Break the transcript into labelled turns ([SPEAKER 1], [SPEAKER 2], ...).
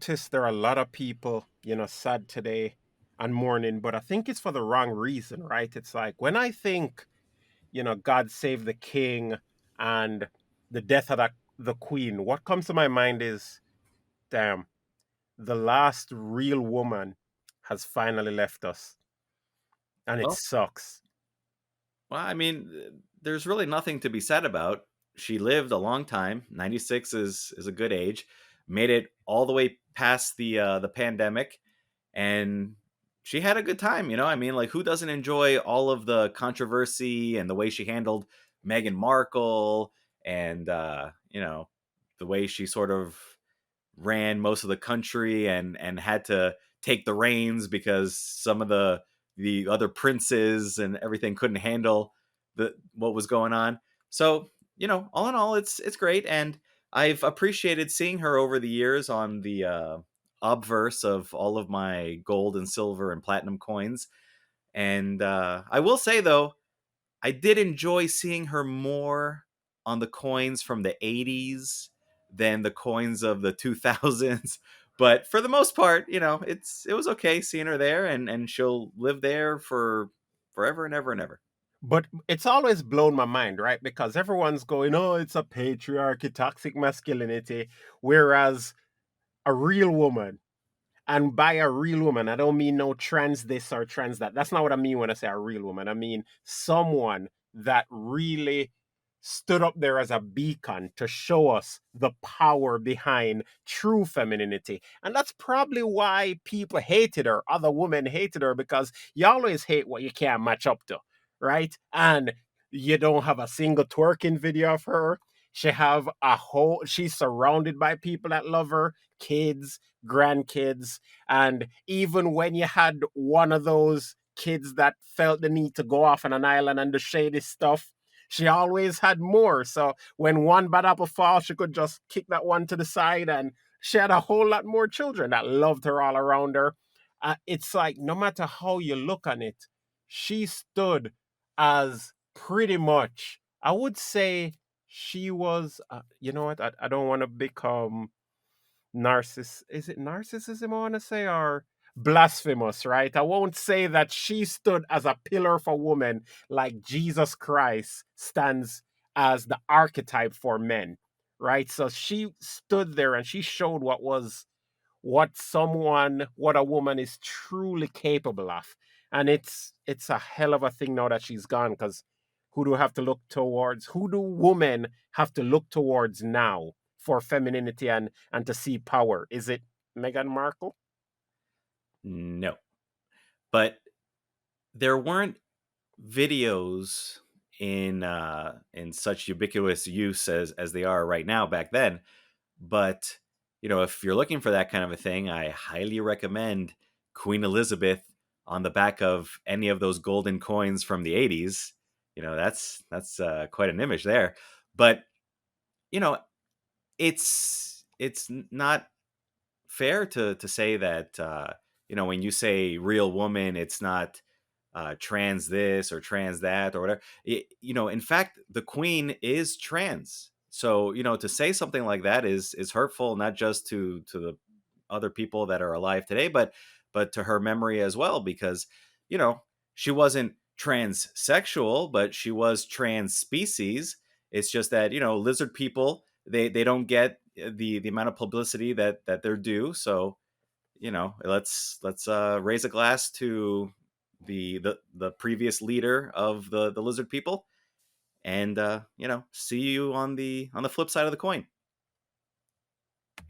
[SPEAKER 1] noticed there are a lot of people, sad today and mourning, but I think it's for the wrong reason, right? It's like when I think, God save the king and the death of the queen, what comes to my mind is, damn, the last real woman has finally left us, and it
[SPEAKER 2] Well,
[SPEAKER 1] sucks.
[SPEAKER 2] I mean, there's really nothing to be said about. She lived a long time. 96 is a good age. Made it all the way past the pandemic, and she had a good time. I mean, like who doesn't enjoy all of the controversy and the way she handled Meghan Markle and the way she sort of ran most of the country and had to take the reins because some of the other princes and everything couldn't handle the what was going on. So, all in all, it's great, and I've appreciated seeing her over the years on the obverse of all of my gold and silver and platinum coins. And I will say though, I did enjoy seeing her more on the coins from the 80s than the coins of the 2000s. But for the most part, it was okay seeing her there, and she'll live there for forever and ever and ever.
[SPEAKER 1] But it's always blown my mind, right? Because everyone's going, oh, it's a patriarchy, toxic masculinity, whereas a real woman, and by a real woman, I don't mean no trans this or trans that. That's not what I mean when I say a real woman. I mean someone that really stood up there as a beacon to show us the power behind true femininity. And that's probably why people hated her. Other women hated her because you always hate what you can't match up to, right? And you don't have a single twerking video of her. She's surrounded by people that love her, kids, grandkids. And even when you had one of those kids that felt the need to go off on an island and do shady stuff, she always had more. So when one bad apple falls, she could just kick that one to the side. And she had a whole lot more children that loved her all around her. It's like no matter how you look on it, she stood as pretty much, I would say, she was, you know what? I don't want to become is it narcissism I want to say, or blasphemous, right? I won't say that she stood as a pillar for women like Jesus Christ stands as the archetype for men, right? So she stood there and she showed what a woman is truly capable of. And it's a hell of a thing now that she's gone, because who do women have to look towards now for femininity and to see power? Is it Meghan Markle?
[SPEAKER 2] No, but there weren't videos in such ubiquitous use as they are right now back then. But, if you're looking for that kind of a thing, I highly recommend Queen Elizabeth on the back of any of those golden coins from the 80s. That's quite an image there. But, you know, it's not fair to say that when you say real woman, it's not trans this or trans that or whatever. In fact, the queen is trans. So to say something like that is hurtful, not just to the other people that are alive today, but to her memory as well, because you know she wasn't transsexual, but she was trans species. It's just that lizard people, they don't get the amount of publicity that they're due. So let's raise a glass to the previous leader of the lizard people, and see you on the flip side of the coin.